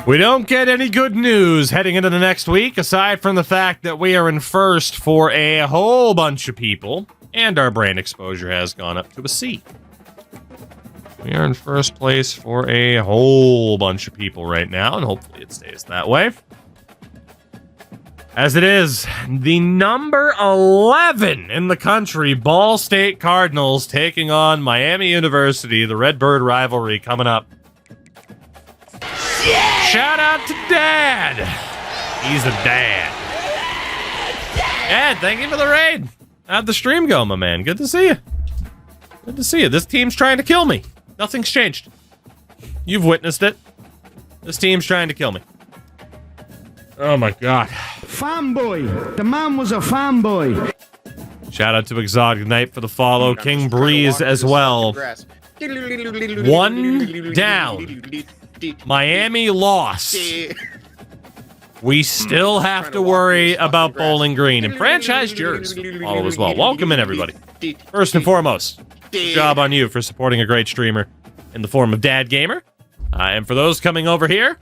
We don't get any good news heading into the next week, aside from the fact that we are in first for a whole bunch of people, and our brand exposure has gone up to a C. We are in first place for a whole bunch of people right now, and hopefully it stays that way. As it is, the number 11 in the country, Ball State Cardinals, taking on Miami University, the Redbird rivalry coming up. Yeah! Shout out to Dad! He's a dad. Dad, thank you for the raid. How'd the stream go, my man? Good to see you. Good to see you. This team's trying to kill me. Nothing's changed. You've witnessed it. This team's trying to kill me. Oh my god. Fanboy. The man was a fanboy. Shout out to Exotic Knight for the follow. King Breeze as well. One down. Miami lost. We still have to worry about Bowling Green. And Franchise Jurors follow as well. Welcome in, everybody. First and foremost, good job on you for supporting a great streamer in the form of Dad Gamer. And for those coming over here,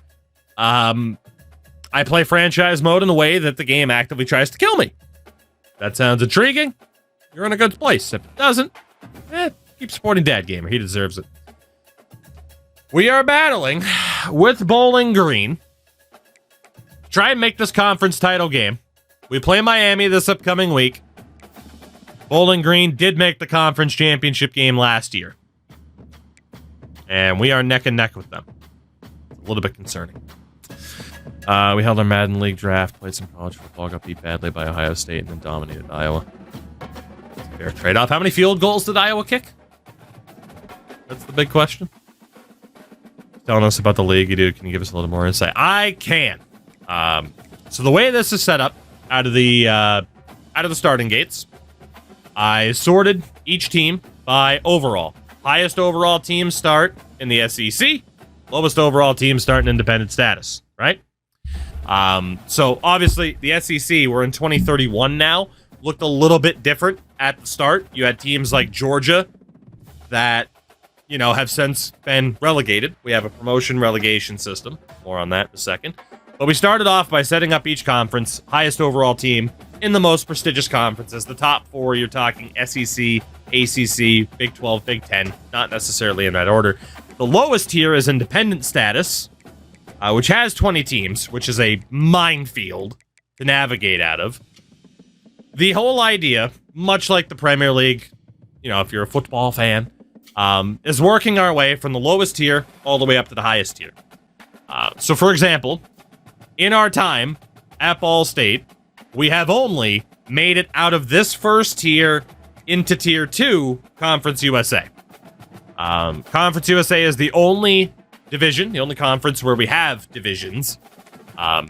I play franchise mode in a way that the game actively tries to kill me. That sounds intriguing. You're in a good place. If it doesn't, keep supporting Dad Gamer. He deserves it. We are battling with Bowling Green. Try and make this conference title game. We play Miami this upcoming week. Bowling Green did make the conference championship game last year. And we are neck and neck with them. A little bit concerning. We held our Madden League draft, played some college football, got beat badly by Ohio State, and then dominated Iowa. Fair trade-off. How many field goals did Iowa kick? That's the big question. Telling us about the league, you do. Can you give us a little more insight? I can. So the way this is set up, out of the starting gates, I sorted each team by overall. Highest overall teams start in the SEC. Lowest overall teams start in independent status, right? So obviously the SEC, we're in 2031 now, looked a little bit different at the start. You had teams like Georgia that, you know, have since been relegated. We have a promotion relegation system. More on that in a second. But we started off by setting up each conference, highest overall team in the most prestigious conferences. The top four, you're talking SEC, ACC, Big 12, Big 10, not necessarily in that order. The lowest tier is independent status, which has 20 teams, which is a minefield to navigate out of. The whole idea, much like the Premier League, you know, if you're a football fan, is working our way from the lowest tier all the way up to the highest tier. So, for example, in our time at Ball State, we have only made it out of this first tier into Tier 2, Conference USA. Conference USA is the only division, the only conference where we have divisions.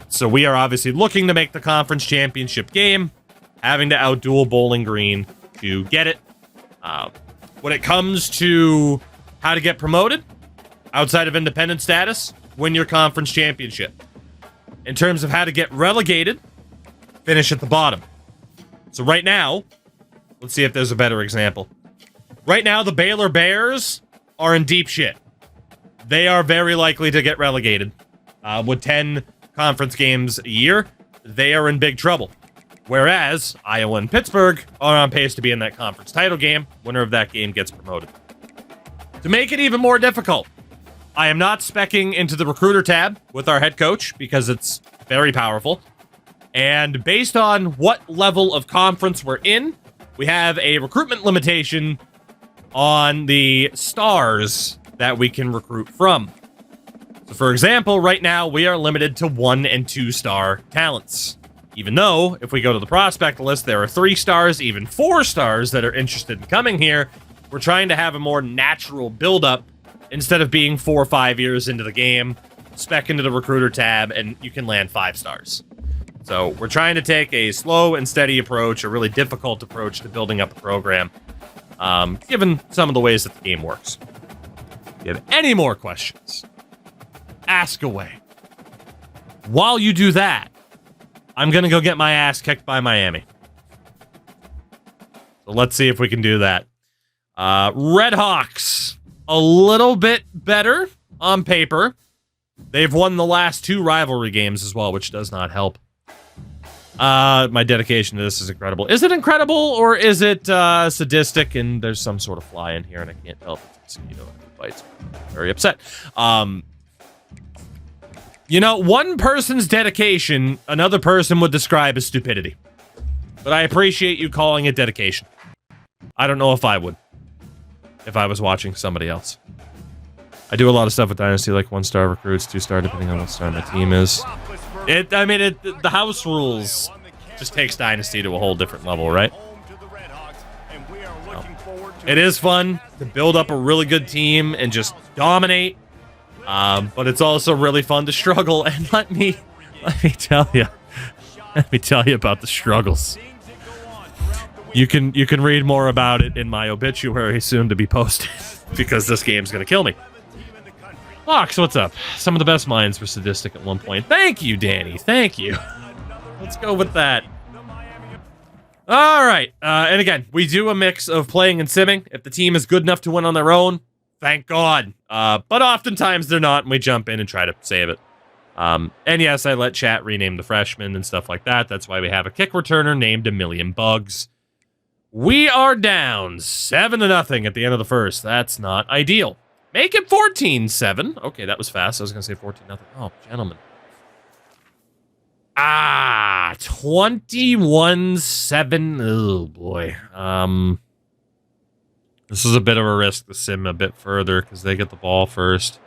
So we are obviously looking to make the conference championship game, having to outduel Bowling Green to get it. When it comes to how to get promoted, outside of independent status, win your conference championship. In terms of how to get relegated, finish at the bottom. So right now, let's see if there's a better example. Right now, the Baylor Bears are in deep shit. They are very likely to get relegated. With 10 conference games a year, they are in big trouble. Whereas Iowa and Pittsburgh are on pace to be in that conference title game. Winner of that game gets promoted. To make it even more difficult, I am not speccing into the recruiter tab with our head coach because it's very powerful. And based on what level of conference we're in, we have a recruitment limitation on the stars that we can recruit from. So for example, right now we are limited to 1 and 2 star talents. Even though, if we go to the prospect list, there are 3 stars, even 4 stars that are interested in coming here. We're trying to have a more natural build-up instead of being 4 or 5 years into the game, spec into the recruiter tab, and you can land 5 stars. So we're trying to take a slow and steady approach, a really difficult approach to building up a program, given some of the ways that the game works. If you have any more questions, ask away. While you do that, I'm going to go get my ass kicked by Miami. So let's see if we can do that. Red Hawks, a little bit better on paper. They've won the last 2 rivalry games as well, which does not help. My dedication to this is incredible. Is it incredible, or is it sadistic, and there's some sort of fly in here, and I can't tell if it's a mosquito that bites me. I'm very upset. You know, one person's dedication, another person would describe as stupidity. But I appreciate you calling it dedication. I don't know if I would, if I was watching somebody else. I do a lot of stuff with Dynasty, like 1-star recruits, 2-star, depending on what star my team is. The house rules just takes Dynasty to a whole different level, right? It is fun to build up a really good team and just dominate, but it's also really fun to struggle. And let me tell you about the struggles. You can read more about it in my obituary soon to be posted, because this game's gonna kill me. Fox, what's up? Some of the best minds were sadistic at one point. Thank you, Danny. Thank you. Let's go with that. All right. And again, we do a mix of playing and simming. If the team is good enough to win on their own, thank God. But oftentimes they're not, and we jump in and try to save it. And yes, I let chat rename the freshmen and stuff like that. That's why we have a kick returner named A Million Bugs. We are down 7-0 at the end of the first. That's not ideal. Make it 14-7. Okay, that was fast. I was going to say 14-0. Oh, gentlemen. 21-7. Oh, boy. This is a bit of a risk to sim a bit further because they get the ball first.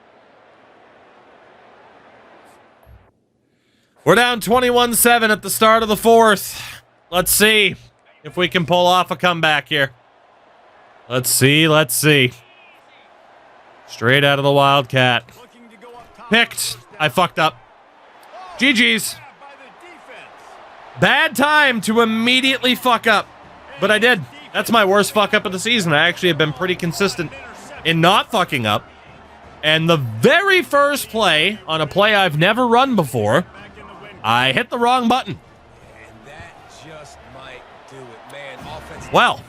We're down 21-7 at the start of the fourth. Let's see if we can pull off a comeback here. Let's see. Straight out of the Wildcat. Picked. I fucked up. GG's. Bad time to immediately fuck up. But I did. That's my worst fuck up of the season. I actually have been pretty consistent in not fucking up. And the very first play, on a play I've never run before, I hit the wrong button. Well,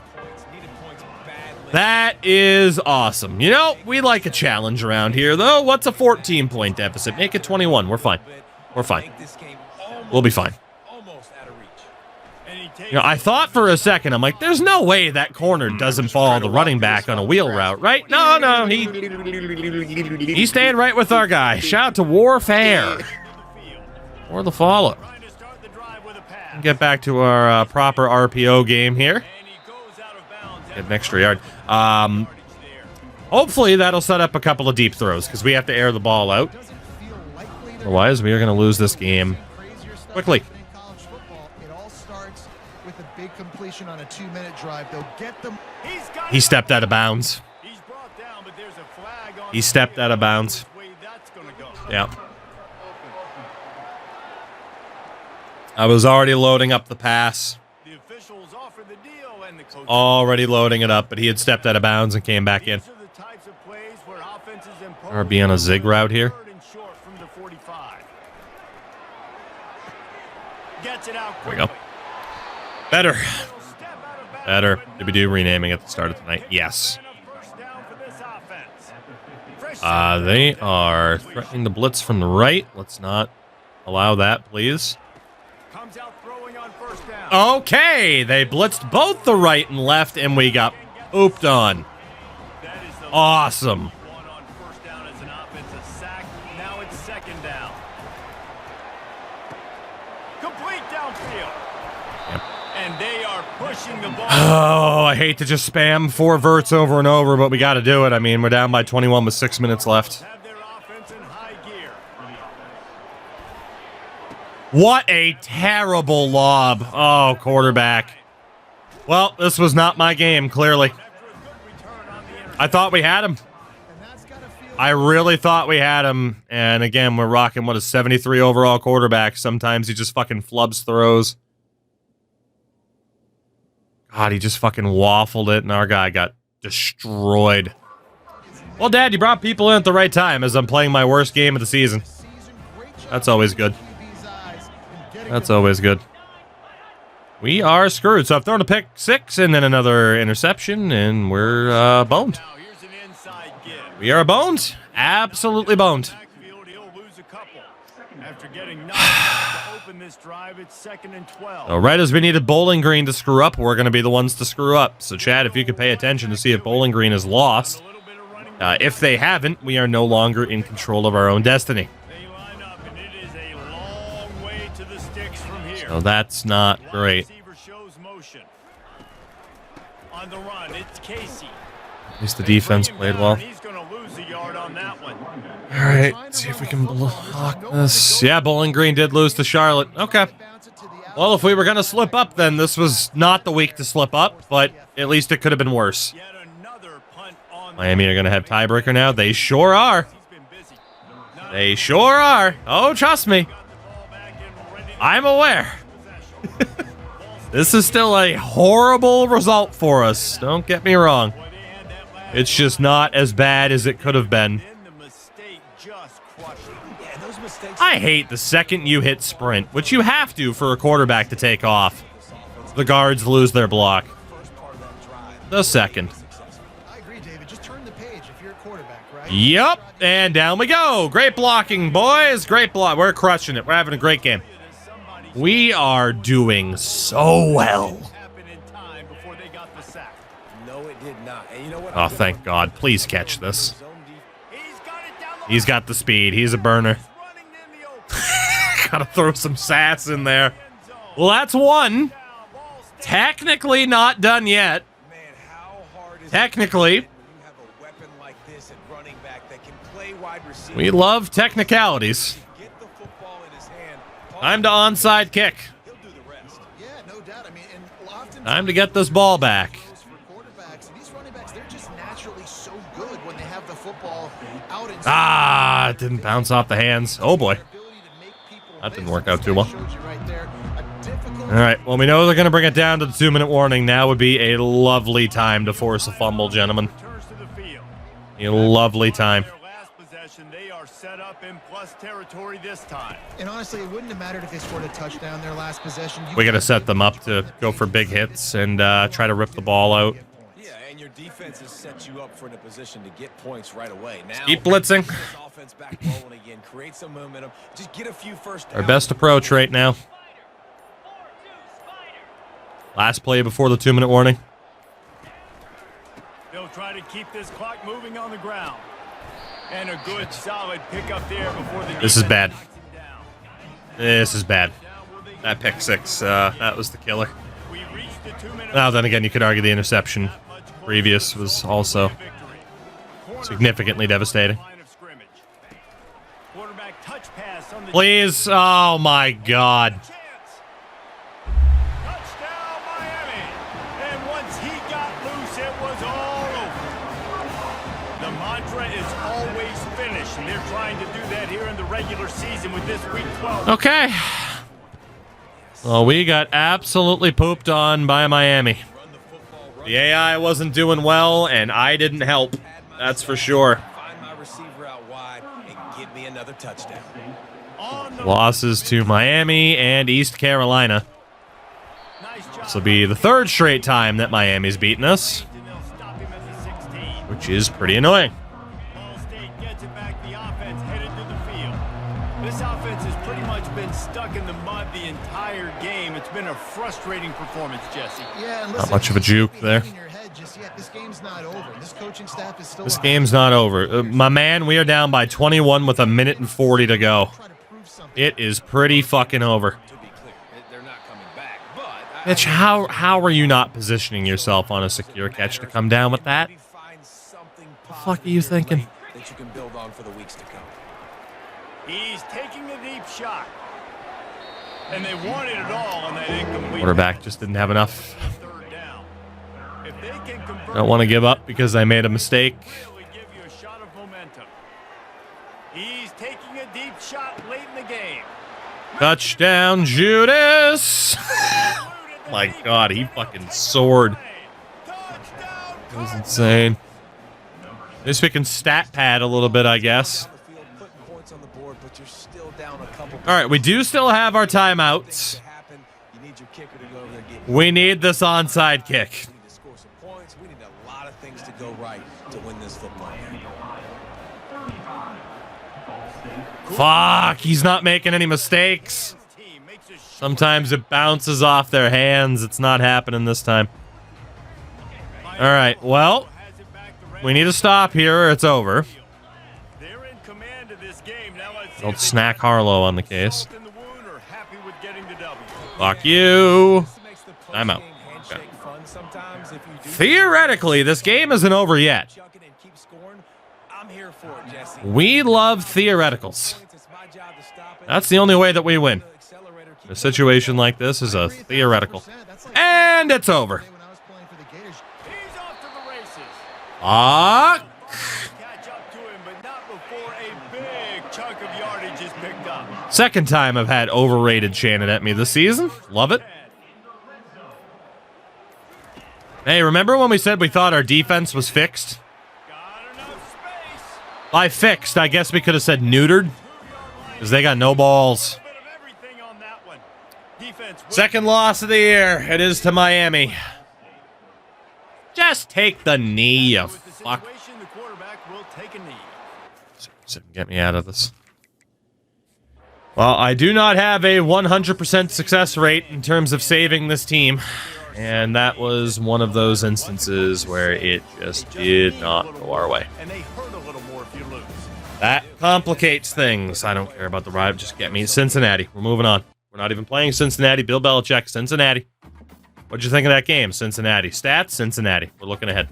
that is awesome. You know, we like a challenge around here, though. What's a 14-point deficit? Make it 21. We're fine. We're fine. We'll be fine. You know, I thought for a second, I'm like, there's no way that corner doesn't follow the running back on a wheel route, right? No, he's staying right with our guy. Shout out to Warfare. Or the follow. Get back to our proper RPO game here. Get an extra yard. Hopefully that'll set up a couple of deep throws because we have to air the ball out. Otherwise, we are going to lose this game quickly. On a 2-minute drive, they'll get them. He stepped out of bounds. He stepped out of bounds. Yeah. I was already loading up the pass. Already loading it up, but he had stepped out of bounds and came back in. Or be on a zig route here. There we go. Better. Did we do renaming at the start of tonight? Yes. They are threatening the blitz from the right. Let's not allow that, please. Okay, they blitzed both the right and left, and we got ooped on. Awesome. Oh, I hate to just spam 4 verts over and over, but we got to do it. I mean, we're down by 21 with 6 minutes left. What a terrible lob. Oh, quarterback. Well, this was not my game, clearly. I thought we had him. I really thought we had him. And again, we're rocking, what, a 73 overall quarterback. Sometimes he just fucking flubs throws. God, he just fucking waffled it, and our guy got destroyed. Well, Dad, you brought people in at the right time as I'm playing my worst game of the season. That's always good. That's always good. We are screwed. So I've thrown a pick 6 and then another interception, and we're boned. We are boned. Absolutely boned. lose a couple. After getting nothing to open this drive, it's 2nd and 12. So right as we needed Bowling Green to screw up, we're going to be the ones to screw up. So Chad, if you could pay attention to see if Bowling Green has lost. If they haven't, we are no longer in control of our own destiny. They line up, and it is a long way to the sticks from here. So that's not great. Receiver shows motion. On the run, it's Casey. At least the defense played well. He's going to lose a yard on that one. All right, let's see if we can block this. Yeah, Bowling Green did lose to Charlotte. Okay. Well, if we were going to slip up, then this was not the week to slip up, but at least it could have been worse. Yet another punt on Miami are going to have tiebreaker now. They sure are. They sure are. Oh, trust me. I'm aware. This is still a horrible result for us. Don't get me wrong. It's just not as bad as it could have been. I hate the second you hit sprint, which you have to for a quarterback to take off. The guards lose their block. The second. I agree, David. Just turn the page if you're a quarterback, right? Yep, and down we go. Great blocking, boys. Great block. We're crushing it. We're having a great game. We are doing so well. Oh, thank God. Please catch this. He's got the speed. He's a burner. Gotta throw some sass in there. Well, that's one. Technically not done yet. Technically. We love technicalities. Time to onside kick. Time to get this ball back. Ah, it didn't bounce off the hands. Oh, boy. That didn't work out too well. All right, well, we know they're going to bring it down to the 2-minute warning. Now would be a lovely time to force a fumble, gentlemen. A lovely time. They are set up in plus territory this time. And honestly, it wouldn't have mattered if they scored a touchdown their last possession. We got to set them up to go for big hits and try to rip the ball out. Yeah, and your defense has set you up for a position to get points right away. Now, keep blitzing. Offense back rolling again, create some momentum. Just get a few first downs. Our best approach right now. Last play before the 2-minute warning. They'll try to keep this clock moving on the ground. And a good solid pickup there before the This is bad. This is bad. That pick six, that was the killer. Now, then again, you could argue the interception previous was also significantly devastating. Please. Oh, my God. Touchdown, Miami. And once he got loose, it was all over. The mantra is always finish, and they're trying to do that here in the regular season with this week 12. Okay. Well, we got absolutely pooped on by Miami. The AI wasn't doing well, and I didn't help. That's for sure. Find my receiver out wide and give me another touchdown. Losses to Miami and East Carolina. This will be the third straight time that Miami's beaten us, which is pretty annoying. This offense has pretty much been stuck in the mud the entire game. It's been a frustrating performance, Jesse. Yeah, and Not much of a juke there. This game's not over. This coaching staff is still This game's not over. My man, we are down by 21 with 1:40 to go. It is pretty fucking over. Mitch, how are you not positioning yourself on a secure catch to come down with that? The fuck are you thinking? That you can build on for the weeks to come. He's taking a deep shot. And they wanted it all on that incomplete. Quarterback just didn't have enough. Third down. If they can convert, Don't want to give up because I made a mistake. really give you a shot of momentum. He's taking a deep shot late in the game. Touchdown, Judas! My God, he fucking soared. It was insane. At least we can stat pad a little bit, I guess. All right, we do still have our timeouts. We need this onside kick. We need a lot of things to go right to win this football game. Fuck, he's not making any mistakes. Sometimes it bounces off their hands. It's not happening this time. All right, well, we need to stop here or it's over. Don't snack Harlow on the case. Fuck you. I'm out. Okay. Theoretically, this game isn't over yet. We love theoreticals. That's the only way that we win. A situation like this is a theoretical. And it's over. Second time I've had overrated chanted at me this season. Love it. Hey, remember when we said we thought our defense was fixed? By fixed, I guess we could have said neutered. Because they got no balls. Second loss of the year. It is to Miami. Just take the knee, you fuck. Get me out of this. Well, I do not have a 100% success rate in terms of saving this team. And that was one of those instances where it just did not go our way. That complicates things. I don't care about the ride. Just get me Cincinnati. We're moving on. We're not even playing Cincinnati. Bill Belichick, Cincinnati. What'd you think of that game? Cincinnati. Stats? Cincinnati. We're looking ahead.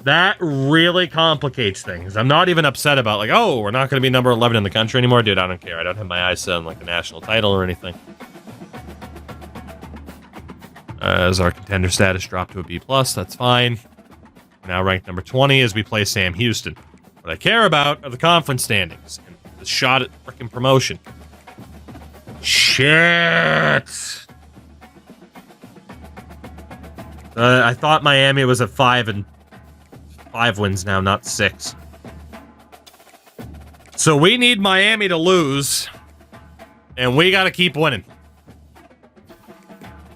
That really complicates things. I'm not even upset about, like, oh, we're not going to be number 11 in the country anymore. Dude, I don't care. I don't have my eyes set on, like, a national title or anything. As our contender status dropped to a B+, that's fine. Now ranked number 20 as we play Sam Houston. What I care about are the conference standings and the shot at frickin' promotion. Shit! I thought Miami was at 5 wins now, not 6. So we need Miami to lose, and we got to keep winning.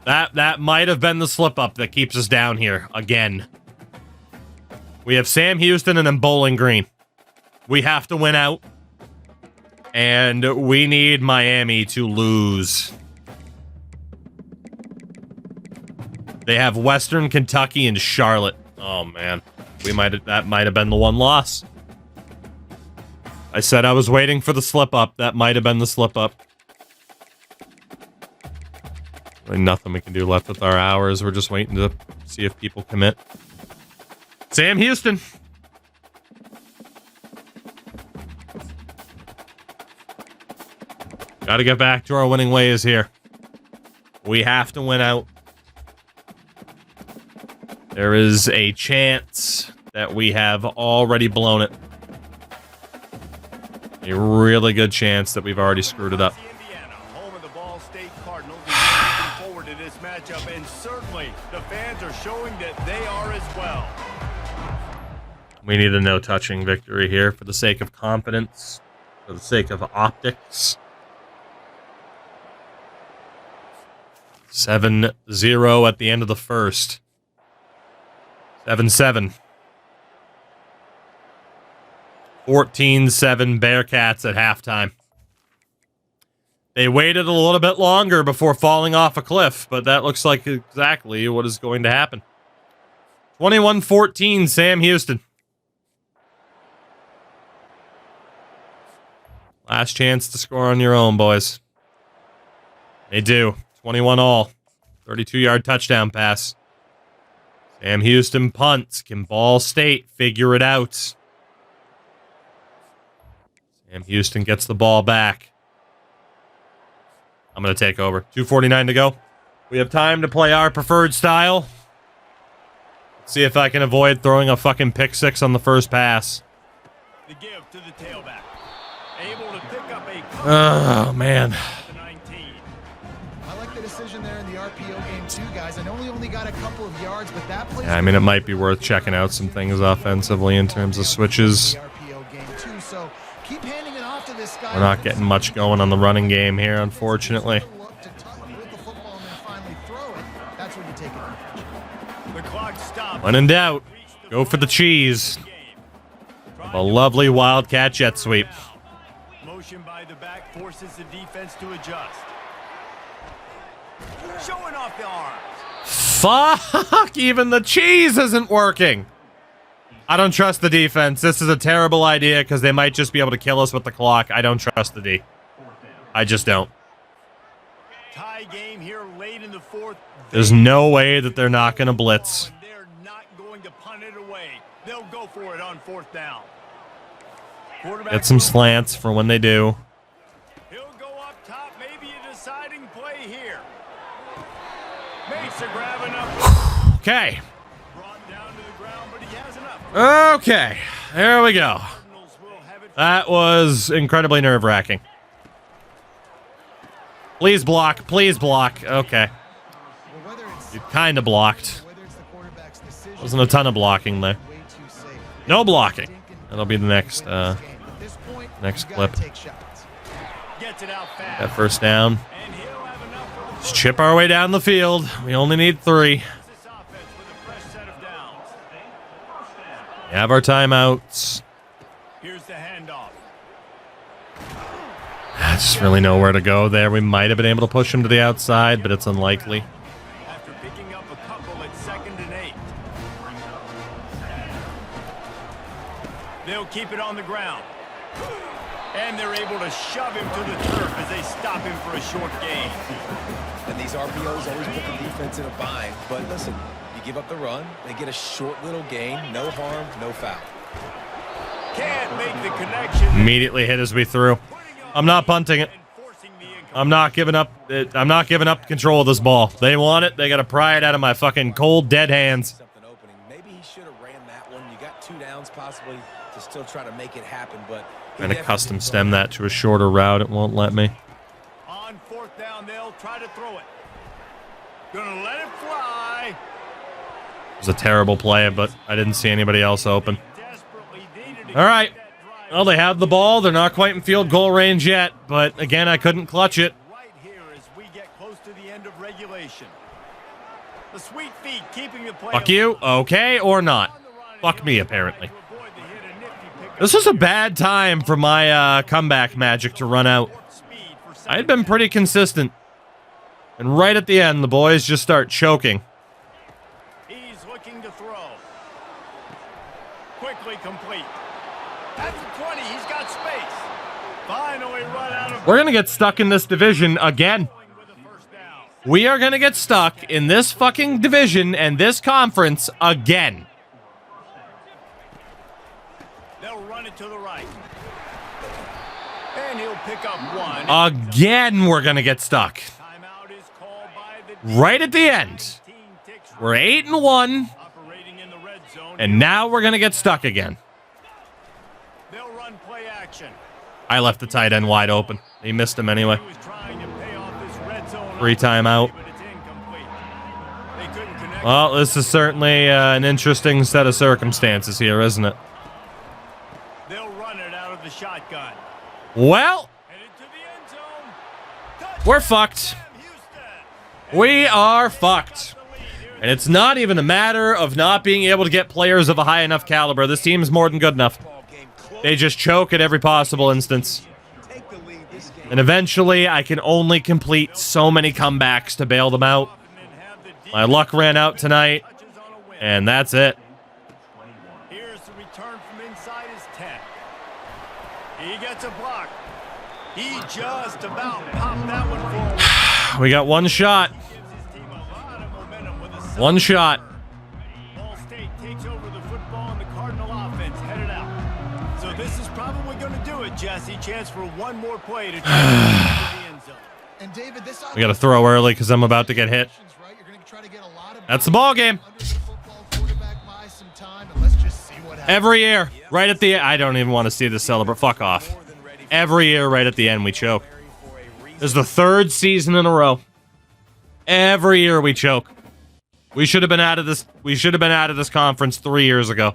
That might have been the slip-up that keeps us down here again. We have Sam Houston and then Bowling Green. We have to win out. And we need Miami to lose. They have Western Kentucky and Charlotte. Oh, man. That might have been the one loss. I said I was waiting for the slip-up. That might have been the slip-up. Really nothing we can do left with our hours. We're just waiting to see if people commit. Sam Houston. Got to get back to our winning ways here. We have to win out. There is a chance that we have already blown it. A really good chance that we've already screwed it up. Forward to this matchup, and certainly the fans are showing that they are as well. We need a no-touching victory here for the sake of confidence, for the sake of optics. 7-0 at the end of the first. 7-7. 14-7 Bearcats at halftime. They waited a little bit longer before falling off a cliff, but that looks like exactly what is going to happen. 21-14 Sam Houston. Last chance to score on your own, boys. They do. 21-all. 32-yard touchdown pass. Sam Houston punts. Can Ball State figure it out? Sam Houston gets the ball back. I'm going to take over. 2:49 to go. We have time to play our preferred style. Let's see if I can avoid throwing a fucking pick six on the first pass. The give to the tailback. Able to pick up a oh, man. I like the decision there in the RPO game too, guys. I know we only got a couple of yards, but that plays. Yeah, I mean, it might be worth checking out some things offensively in terms of switches. We're not getting much going on the running game here, unfortunately. The clock stops. When in doubt, go for the cheese. A lovely Wildcat jet sweep. Motion by the back forces the defense to adjust. Showing off the arms. Fuck, even the cheese isn't working. I don't trust the defense. This is a terrible idea because they might just be able to kill us with the clock. I don't trust the D. I just don't. Tie game here late in the fourth. There's no way that they're not going to blitz. They're not going to punt it away. They'll go for it on fourth down. Get some slants for when they do. He'll go up top, maybe a deciding play here. Makes a grab enough. Okay. Brought down to the ground, but he has enough. Okay. There we go. That was incredibly nerve-wracking. Please block. Please block. Okay. You kind of blocked. Wasn't a ton of blocking there. No blocking. That'll be the next clip. That first down. Let's chip our way down the field. We only need 3. We have our timeouts. Here's the handoff. I just really know where to go there. We might have been able to push him to the outside, but it's unlikely. After picking up a couple at 2nd and 8. They'll keep it on the ground. And they're able to shove him to the turf as they stop him for a short gain. And these RPOs always put the defense in a bind. But listen, you give up the run, they get a short little gain, no harm, no foul. Can't make the connection. Immediately hit as we threw. I'm not punting it. I'm not giving up. I'm not giving up control of this ball. They want it. They got to pry it out of my fucking cold, dead hands. Something opening. Maybe he should have ran that one. You got 2 downs possibly to still try to make it happen, but Trying to custom stem that to a shorter route. It won't let me. On 4th down, they'll try to throw it. Gonna let it fly. It was a terrible play, but I didn't see anybody else open. All right. Well, they have the ball. They're not quite in field goal range yet, but again, I couldn't clutch it. Right here as we get close to the end of regulation. The sweet feet keeping the play. Fuck you. Okay, or not. Fuck me, apparently. This was a bad time for my comeback magic to run out. I had been pretty consistent. And right at the end, the boys just start choking. He's looking to throw. Quickly complete. At the 20, he's got space. Finally run out of... We're going to get stuck in this division again. We are going to get stuck in this fucking division and this conference again. They'll run it to the right. And he'll pick up 1. Again, we're going to get stuck. Timeout is called by the Right at the end. We're 8-1. operating in the red zone. And now we're going to get stuck again. They'll run play action. I left the tight end wide open. He missed him anyway. He was trying to pay off this red zone. Free timeout. But it's incomplete. They couldn't connect. Well, this is certainly an interesting set of circumstances here, isn't it? They'll run it out of the shotgun. Well, Headed to the end zone. we're fucked. Houston. We are fucked. And it's not even a matter of not being able to get players of a high enough caliber. This team is more than good enough. They just choke at every possible instance. And eventually, I can only complete so many comebacks to bail them out. My luck ran out tonight, and that's it. Here's the return from inside his 10. He gets a block. He just about popped that one forward. We got one shot. Gives his team a lot of momentum with a One shot. Ball State takes over the football and the Cardinal offense headed out. So this is probably going to do it, Jesse. Chance for one more play to try to get to the end zone. And David, this We got to throw early because I'm about to get hit. right? You're going to try to get a lot of That's the ball game. under the football quarterback by some time, and let's just see what happens. Every year, right at the end. I don't even want to see this celebrate. Fuck off. Every year, right at the end, we choke. This is the 3rd season in a row. Every year we choke. We should have been out of this. We should have been out of this conference 3 years ago.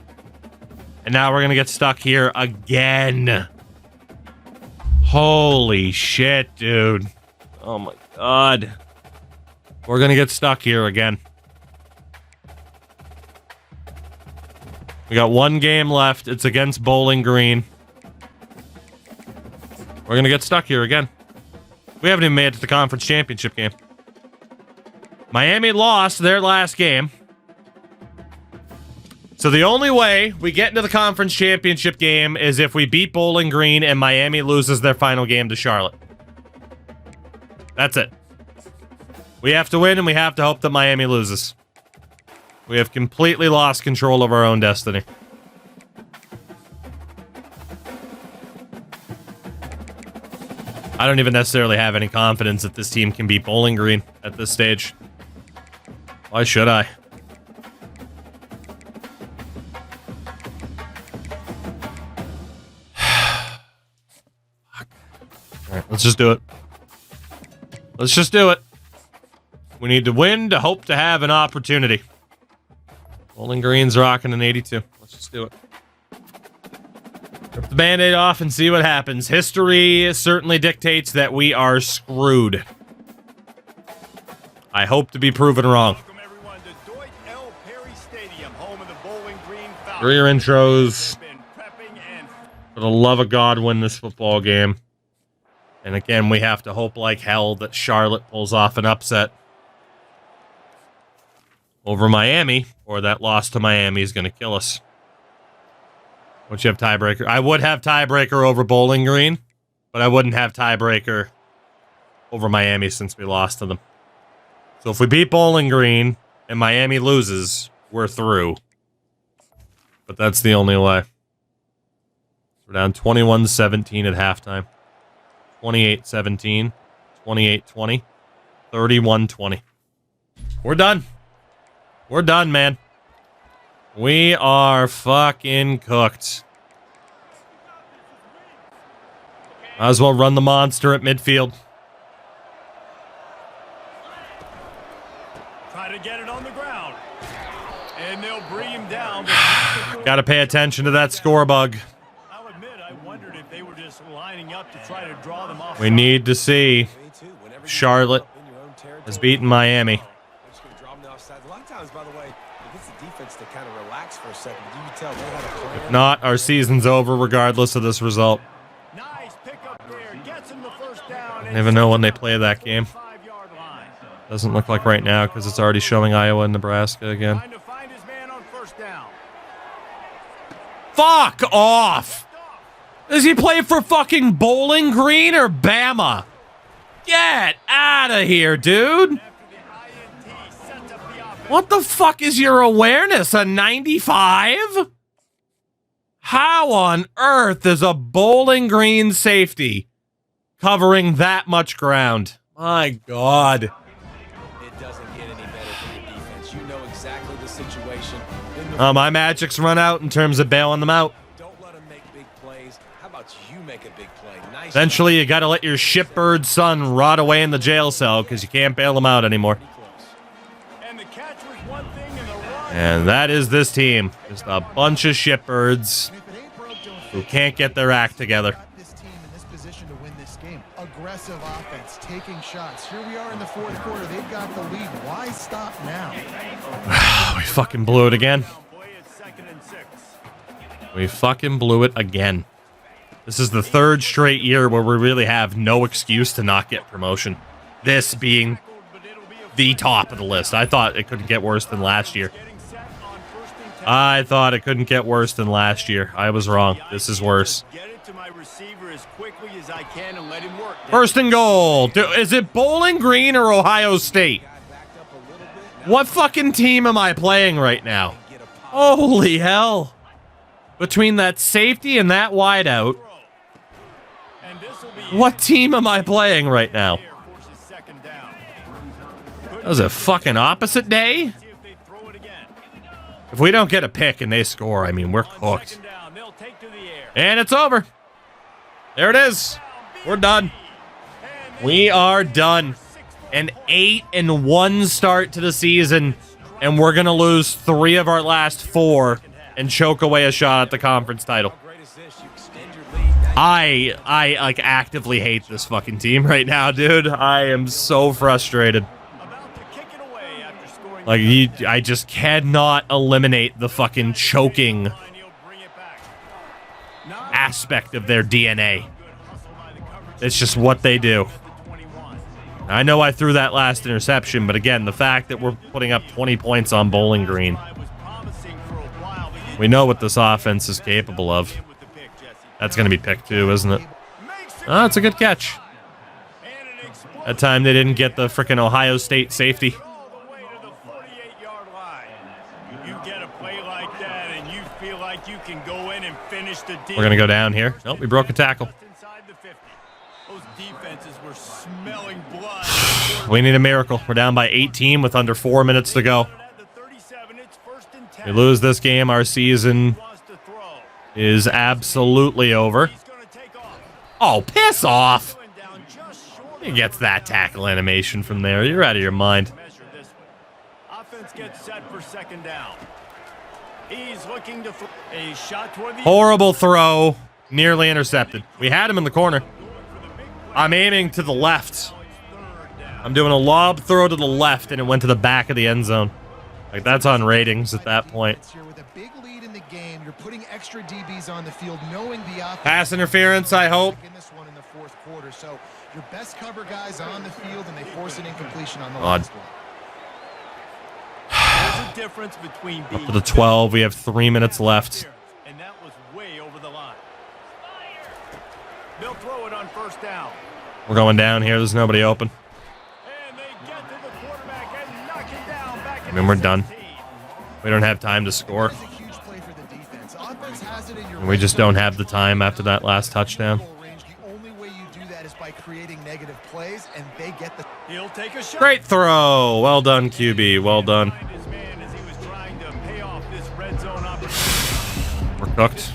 And now we're gonna get stuck here again. Holy shit, dude. Oh my god. We're gonna get stuck here again. We got one game left. It's against Bowling Green. We're going to get stuck here again. We haven't even made it to the conference championship game. Miami lost their last game. So the only way we get into the conference championship game is if we beat Bowling Green and Miami loses their final game to Charlotte. That's it. We have to win, and we have to hope that Miami loses. We have completely lost control of our own destiny. I don't even necessarily have any confidence that this team can beat Bowling Green at this stage. Why should I? Alright, let's just do it. Let's just do it. We need to win to hope to have an opportunity. Bowling Green's rocking an 82. Let's just do it. Rip the Band-Aid off and see what happens. History certainly dictates that we are screwed. I hope to be proven wrong. For your intros. For the love of God, win this football game. And again, we have to hope like hell that Charlotte pulls off an upset over Miami, or that loss to Miami is going to kill us. Would you have tiebreaker? I would have tiebreaker over Bowling Green, but I wouldn't have tiebreaker over Miami since we lost to them. So if we beat Bowling Green and Miami loses, we're through. But that's the only way. We're down 21-17 at halftime. 28-17. 28-20. 31-20. We're done. We're done, man. We are fucking cooked. Might as well run the monster at midfield. Try to get it on the ground. And they'll bring him down. Gotta pay attention to that score bug. I'll admit, I wondered if they were just lining up to try to draw them off. We need to see Charlotte has beaten Miami. If not, our season's over regardless of this result. Nice pickup there. Gets him the first down. I don't even know when they play that game. Doesn't look like right now because it's already showing Iowa and Nebraska again. Trying to find his man on first down. Fuck off! Does he play for fucking Bowling Green or Bama? Get out of here, dude! What the fuck is your awareness? A 95? How on earth is a Bowling Green safety covering that much ground? My God. It doesn't get any better for your defense. You know exactly the situation. My magic's run out in terms of bailing them out. Don't let them make big plays. How about you make a big play? Nice. Eventually, you gotta let your shitbird son rot away in the jail cell because you can't bail him out anymore. And that is this team. Just a bunch of shitbirds who can't get their act together. This team in this position to win this game. Aggressive offense, taking shots. Here we are in the fourth quarter. They've got the lead. Why stop now? We fucking blew it again. We fucking blew it again. This is the third straight year where we really have no excuse to not get promotion. This being the top of the list. I thought it couldn't get worse than last year. I thought it couldn't get worse than last year. I was wrong. This is worse. First and goal. Is it Bowling Green or Ohio State? What fucking team am I playing right now? Holy hell. Between that safety and that wideout, what team am I playing right now? That was a fucking opposite day? If we don't get a pick and they score, I mean, we're cooked. And it's over. There it is. We're done. We are done. An 8-1 start to the season, and we're going to lose 3 of our last 4 and choke away a shot at the conference title. I like actively hate this fucking team right now, dude. I am so frustrated. Like, I just cannot eliminate the fucking choking aspect of their DNA. It's just what they do. I know I threw that last interception, but again, the fact that we're putting up 20 points on Bowling Green, we know what this offense is capable of. That's going to be pick 2, isn't it? Oh, it's a good catch. That time they didn't get the frickin' Ohio State safety. We're going to go down here. Nope, we broke a tackle. We need a miracle. We're down by 18 with under 4 minutes to go. We lose this game, our season is absolutely over. Oh, piss off! He gets that tackle animation from there. You're out of your mind. Offense gets set for second down. He's looking to a shot toward the horrible throw, nearly intercepted. We had him in the corner. I'm aiming to the left. I'm doing a lob throw to the left, and it went to the back of the end zone. Like, that's on ratings at that point. With a big lead in the game, you're putting extra DBs on the field, knowing the offense. Pass interference, I hope. In this one in the fourth quarter, so your best cover guys on the field, and they force an incompletion on the last one. There's a difference between up to the 12. We have 3 minutes left. And that was way over the line. They'll throw it on first down. We're going down here. There's nobody open. And they get to the quarterback and knock it down back. I mean, we're done. We don't have time to score. And we just don't have the time after that last touchdown. The only way you do that is by creating negative plays, and they get the. He'll take a shot. Great throw. Well done, QB. Well done. We're cooked.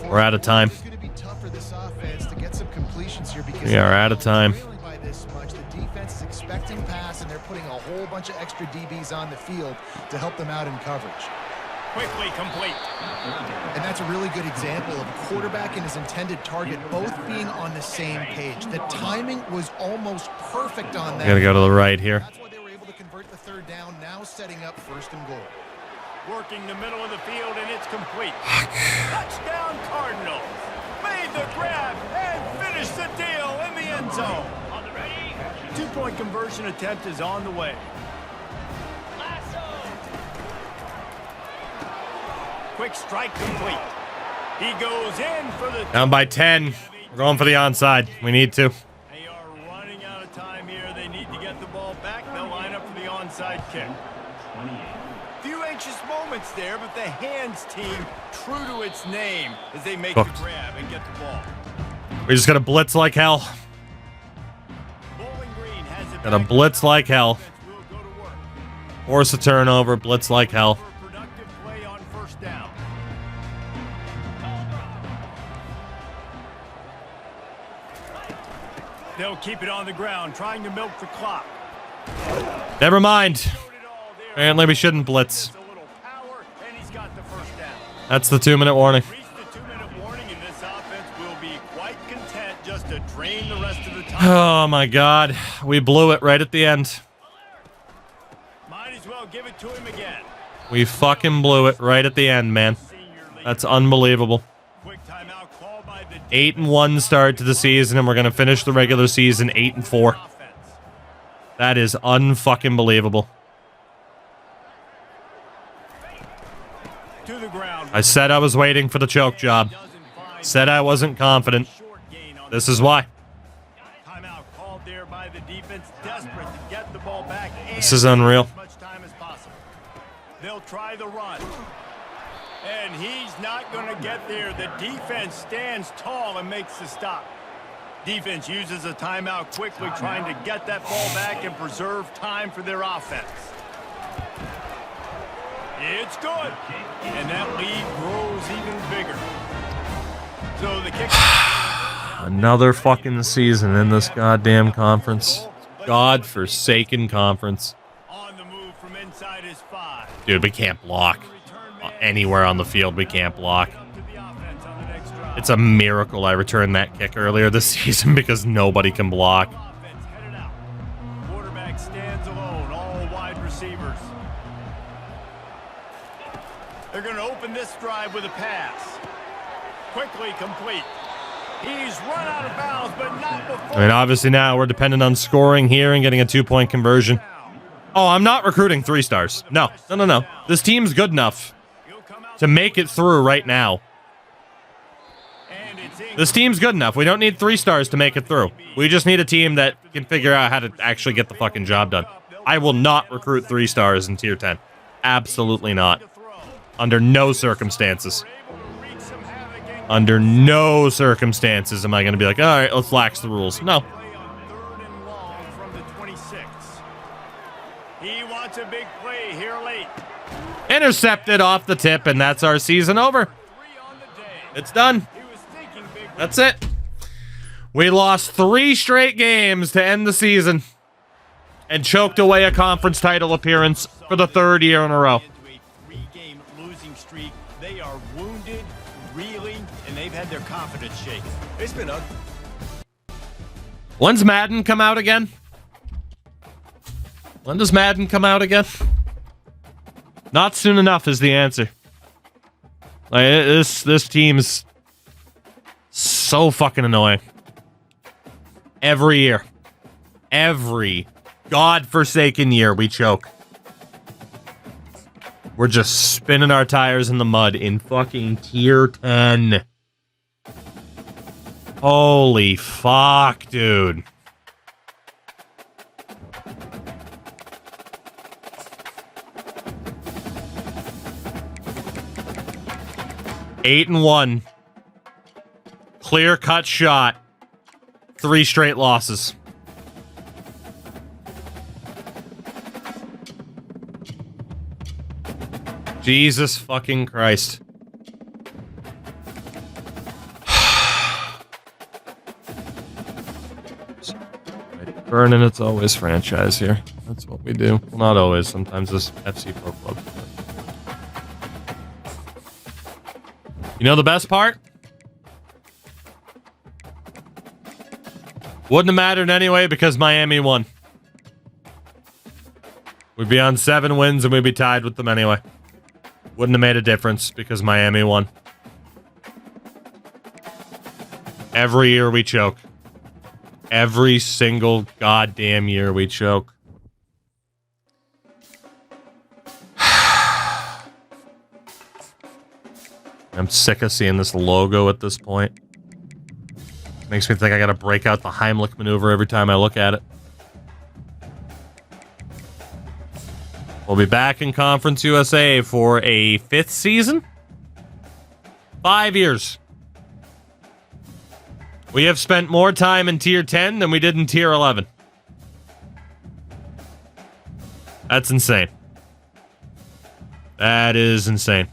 We're out of time. We are out of time. The defense is expecting pass, and they're putting a whole bunch of extra DBs on the field to help them out in coverage. Quickly complete. And that's a really good example of a quarterback and his intended target both being on the same page. The timing was almost perfect on that. Gotta go to the right here. That's why they were able to convert the third down, now setting up first and goal. Working the middle of the field, and it's complete. Touchdown Cardinals. Made the grab and finished the deal in the end zone. On the ready. 2-point conversion attempt is on the way. Quick strike complete. He goes in for the... Down by 10. We're going for the onside. We need to. They are running out of time here. They need to get the ball back. They'll line up for the onside kick. Few anxious moments there, but the hands team, true to its name, as they make the grab and get the ball. We just got to blitz like hell. Bowling Green has it. Got to blitz like hell. Force a turnover, blitz like hell. Productive play on first down. They'll keep it on the ground, trying to milk the clock. Never mind. Apparently we shouldn't blitz. That's the 2-minute warning. Oh my God. We blew it right at the end. Might as well give it to him again. We fucking blew it right at the end, man. That's unbelievable. 8-1 start to the season, and we're gonna finish the regular season 8-4. That is unfucking believable. I said I was waiting for the choke job. Said I wasn't confident. This is why. This is unreal. They'll try the run. And he's not going to get there. The defense stands tall and makes the stop. Defense uses a timeout quickly, trying to get that ball back and preserve time for their offense. It's good. And that lead grows even bigger. So the kick. Another fucking season in this goddamn conference. God-forsaken conference. On the move from inside his 5. Dude, we can't block. Anywhere on the field, we can't block. It's a miracle I returned that kick earlier this season because nobody can block. Quarterback stands alone, all wide receivers. They're going to open this drive with a pass. Quickly complete. He's run out of bounds, but not before. I mean, obviously now we're dependent on scoring here and getting a 2-point conversion. Oh, I'm not recruiting 3 stars. No. This team's good enough to make it through right now. This team's good enough. We don't need 3 stars to make it through. We just need a team that can figure out how to actually get the fucking job done. I will not recruit 3 stars in Tier 10. Absolutely not. Under no circumstances. Under no circumstances am I going to be like, all right, let's lax the rules. No. He wants a big play here late. Intercepted off the tip, and that's our season over. It's done. That's it. We lost 3 straight games to end the season and choked away a conference title appearance for the 3rd year in a row. Three-game losing streak. They are wounded, reeling, and they've had their confidence shaken. It's been ugly. When's Madden come out again? When does Madden come out again? Not soon enough is the answer. Like, this team's so fucking annoying. Every year. Every godforsaken year we choke. We're just spinning our tires in the mud in fucking Tier 10. Holy fuck, dude. Eight and 1. Clear-cut shot. 3 straight losses. Jesus fucking Christ. Burning, it's always franchise here. That's what we do. Well, not always. Sometimes it's FC Pro Club. You know the best part? Wouldn't have mattered anyway because Miami won. We'd be on 7 wins and we'd be tied with them anyway. Wouldn't have made a difference because Miami won. Every year we choke. Every single goddamn year we choke. I'm sick of seeing this logo at this point. Makes me think I gotta break out the Heimlich maneuver every time I look at it. We'll be back in Conference USA for a 5th season? 5 years. We have spent more time in Tier 10 than we did in Tier 11. That's insane. That is insane.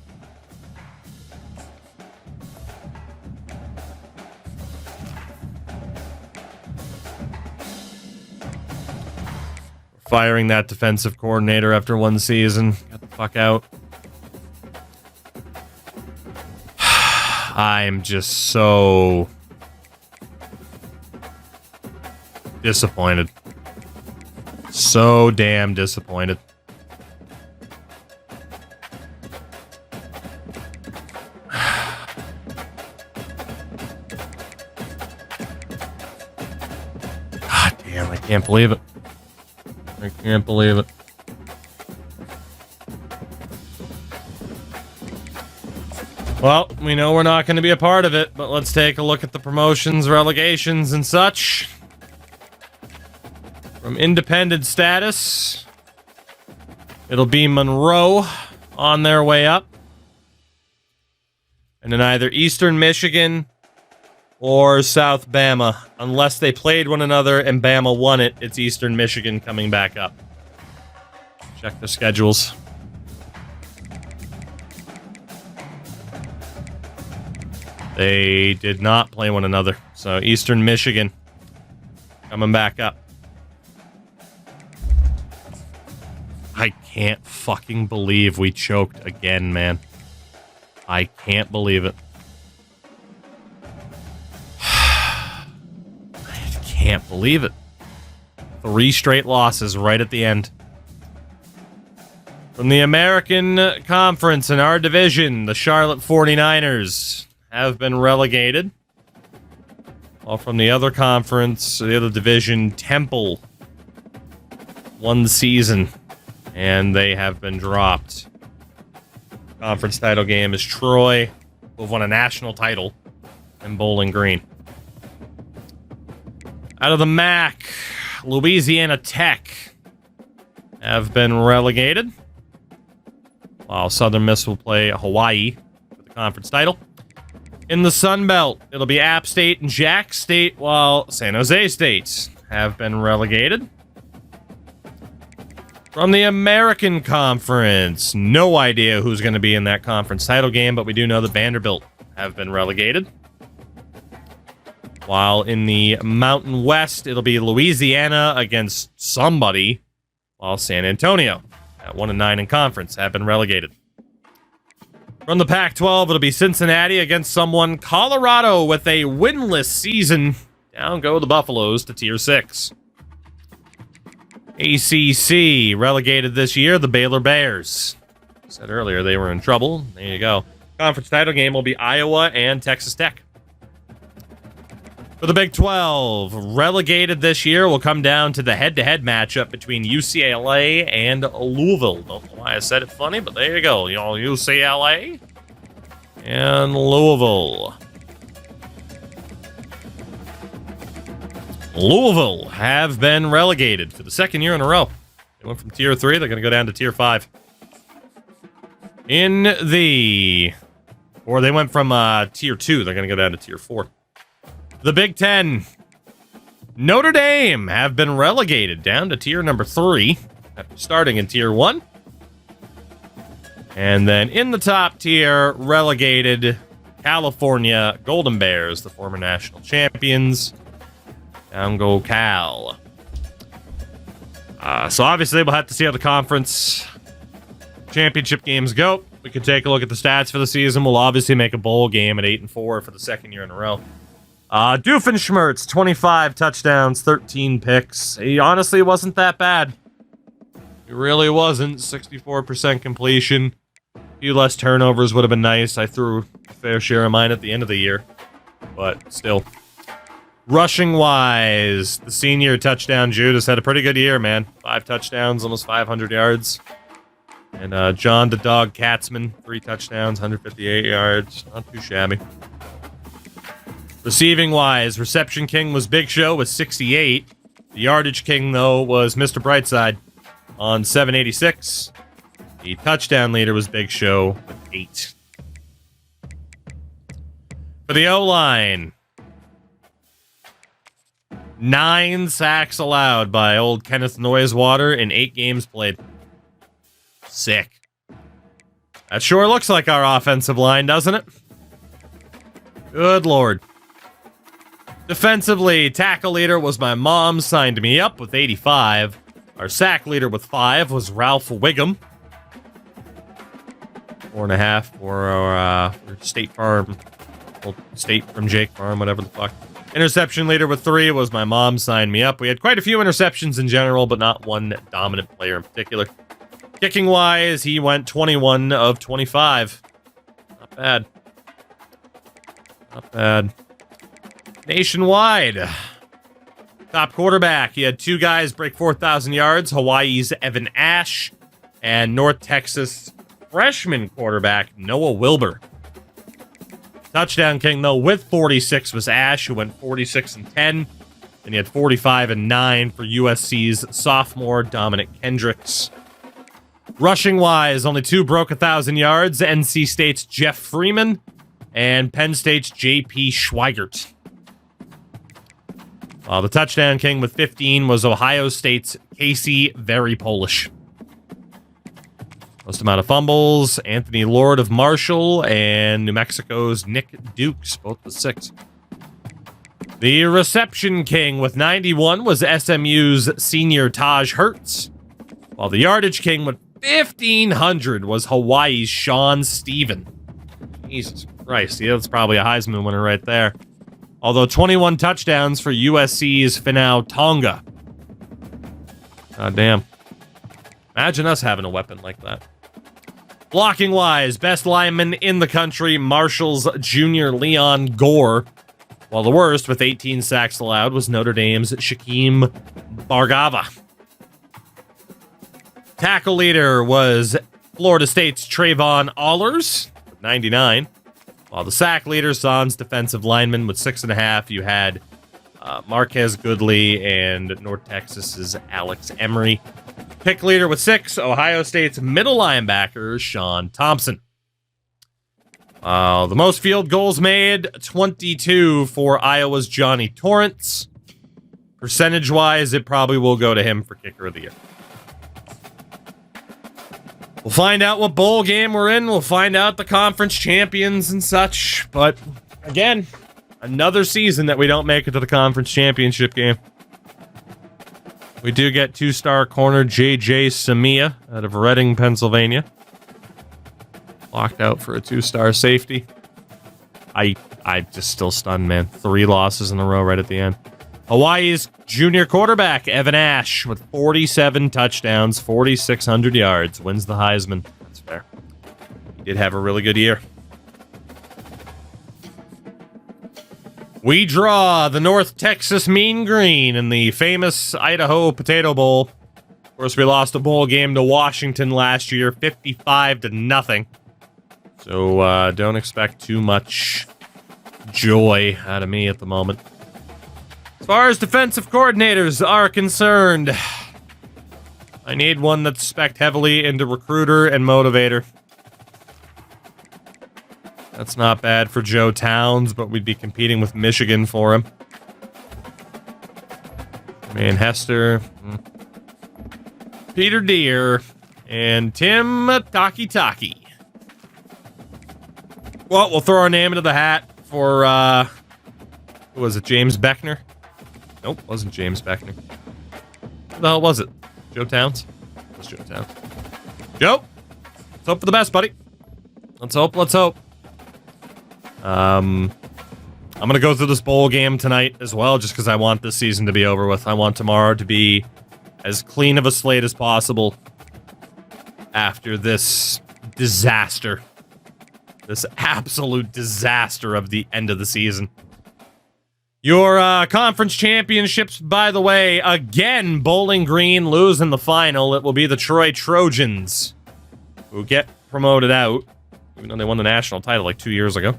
Firing that defensive coordinator after 1 season. Get the fuck out. I'm just so disappointed. So damn disappointed. God damn, I can't believe it. I can't believe it. Well, we know we're not going to be a part of it, but let's take a look at the promotions, relegations, and such. From independent status, it'll be Monroe on their way up. And then either Eastern Michigan or South Bama. Unless they played one another and Bama won it, it's Eastern Michigan coming back up. Check the schedules. They did not play one another. So Eastern Michigan coming back up. I can't fucking believe we choked again, man. I can't believe it. Can't believe it. 3 straight losses right at the end. From the American Conference in our division, the Charlotte 49ers have been relegated. While from the other conference, the other division, Temple won the season, and they have been dropped. Conference title game is Troy, who have won a national title, and Bowling Green. Out of the MAC, Louisiana Tech have been relegated, while Southern Miss will play Hawaii for the conference title. In the Sun Belt, it'll be App State and Jack State, while San Jose State have been relegated. From the American Conference, no idea who's going to be in that conference title game, but we do know that Vanderbilt have been relegated. While in the Mountain West, it'll be Louisiana against somebody, while San Antonio, at 1-9 in conference, have been relegated. From the Pac-12, it'll be Cincinnati against someone. Colorado with a winless season. Down go the Buffaloes to Tier 6. ACC relegated this year, the Baylor Bears. I said earlier they were in trouble. There you go. Conference title game will be Iowa and Texas Tech. For the Big 12, relegated this year will come down to the head-to-head matchup between UCLA and Louisville. Don't know why I said it funny, but there you go. Y'all, UCLA and Louisville. Louisville have been relegated for the second year in a row. They went from Tier 3, they're going to go down to Tier 5. They went from Tier 2, they're going to go down to Tier 4. The Big 10, Notre Dame have been relegated down to tier number 3 after starting in tier 1. And then in the top tier, relegated California Golden Bears, the former national champions. Down go Cal. So obviously we'll have to see how the conference championship games go. We can take a look at the stats for the season. We'll obviously make a bowl game at 8-4 for the second year in a row. Doofenshmirtz, 25 touchdowns, 13 picks. He honestly wasn't that bad. He really wasn't. 64% completion. A few less turnovers would have been nice. I threw a fair share of mine at the end of the year. But still. Rushing-wise, the senior touchdown Judas had a pretty good year, man. 5 touchdowns, almost 500 yards. And John the Dog Katzman, 3 touchdowns, 158 yards. Not too shabby. Receiving-wise, reception king was Big Show with 68. The yardage king, though, was Mr. Brightside on 786. The touchdown leader was Big Show with 8. For the O-line, 9 sacks allowed by old Kenneth Noisewater in 8 games played. Sick. That sure looks like our offensive line, doesn't it? Good Lord. Defensively, tackle leader was my mom, signed me up with 85. Our sack leader with 5 was Ralph Wiggum. 4.5 for our State Farm. Well, State from Jake Farm, whatever the fuck. Interception leader with 3 was my mom, signed me up. We had quite a few interceptions in general, but not one dominant player in particular. Kicking-wise, he went 21 of 25. Not bad. Not bad. Nationwide. Top quarterback. He had 2 guys break 4,000 yards. Hawaii's Evan Ash and North Texas freshman quarterback Noah Wilbur. Touchdown king, though, with 46 was Ash, who went 46-10. And he had 45-9 for USC's sophomore Dominic Kendricks. Rushing-wise, only 2 broke 1,000 yards. NC State's Jeff Freeman and Penn State's J.P. Schweigert. While the touchdown king with 15 was Ohio State's Casey Very Polish. Most amount of fumbles, Anthony Lord of Marshall and New Mexico's Nick Dukes, both with 6. The reception king with 91 was SMU's senior Taj Hertz. While the yardage king with 1,500 was Hawaii's Sean Stephen. Jesus Christ, yeah, that's probably a Heisman winner right there. Although 21 touchdowns for USC's Finau Tonga. God damn. Imagine us having a weapon like that. Blocking wise, best lineman in the country, Marshall's Jr. Leon Gore. While the worst, with 18 sacks allowed, was Notre Dame's Shaquem Bargava. Tackle leader was Florida State's Trayvon Allers, 99. While the sack leader, Sans defensive lineman with 6.5, you had Marquez Goodley and North Texas's Alex Emery. Pick leader with 6, Ohio State's middle linebacker, Sean Thompson. The most field goals made, 22 for Iowa's Johnny Torrance. Percentage-wise, it probably will go to him for kicker of the year. We'll find out what bowl game we're in. We'll find out the conference champions and such. But, again, another season that we don't make it to the conference championship game. We do get 2-star corner J.J. Samia out of Reading, Pennsylvania. Locked out for a 2-star safety. I just still stunned, man. 3 losses in a row right at the end. Hawaii's junior quarterback, Evan Ash, with 47 touchdowns, 4,600 yards, wins the Heisman. That's fair. He did have a really good year. We draw the North Texas Mean Green in the famous Idaho Potato Bowl. Of course, we lost a bowl game to Washington last year, 55-0. So don't expect too much joy out of me at the moment. As far as defensive coordinators are concerned, I need one that's spec'd heavily into recruiter and motivator. That's not bad for Joe Towns, but we'd be competing with Michigan for him. Man, Hester, Peter Deere, and Tim Taki. Well, we'll throw our name into the hat for, who was it, James Beckner? Nope, wasn't James Beckner. Who the hell was it? Joe Towns? It was Joe Towns. Joe, let's hope for the best, buddy. Let's hope. I'm going to go through this bowl game tonight as well, just because I want this season to be over with. I want tomorrow to be as clean of a slate as possible after this disaster. This absolute disaster of the end of the season. Your conference championships, by the way, again, Bowling Green losing the final. It will be the Troy Trojans who get promoted out, even though they won the national title like 2 years ago.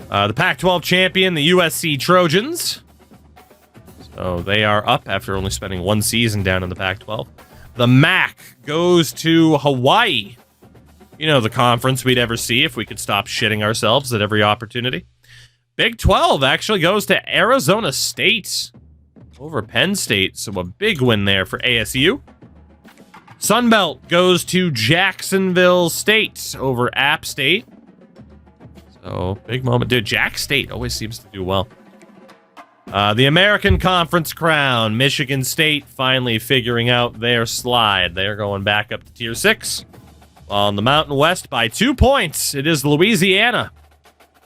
The Pac-12 champion, the USC Trojans. So they are up after only spending 1 season down in the Pac-12. The MAC goes to Hawaii. You know, the conference we'd ever see if we could stop shitting ourselves at every opportunity. Big 12 actually goes to Arizona State over Penn State, so a big win there for ASU. Sunbelt goes to Jacksonville State over App State. So, big moment. Dude, Jack State always seems to do well. The American Conference crown, Michigan State finally figuring out their slide. They're going back up to Tier 6. While in the Mountain West by 2 points, it is Louisiana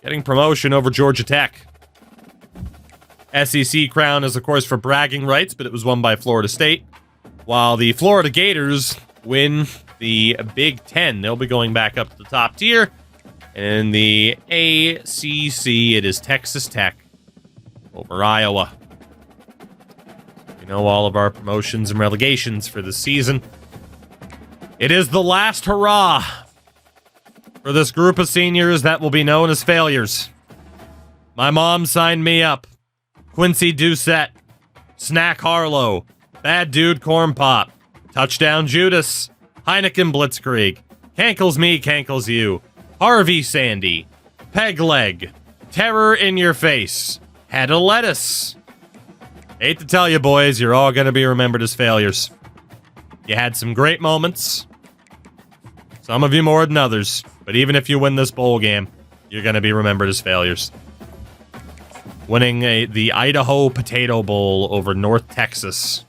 getting promotion over Georgia Tech. SEC crown is, of course, for bragging rights, but it was won by Florida State. While the Florida Gators win the Big Ten, they'll be going back up to the top tier. And in the ACC, it is Texas Tech over Iowa. You know all of our promotions and relegations for this season. It is the last hurrah for this group of seniors that will be known as failures. My mom signed me up. Quincy Doucette, Snack Harlow, Bad Dude Corn Pop, Touchdown Judas, Heineken Blitzkrieg, Cankles Me, Cankles You, Harvey Sandy, Peg Leg, Terror in Your Face, Head of Lettuce. Hate to tell you, boys, you're all going to be remembered as failures. You had some great moments. Some of you more than others. But even if you win this bowl game, you're going to be remembered as failures. Winning the Idaho Potato Bowl over North Texas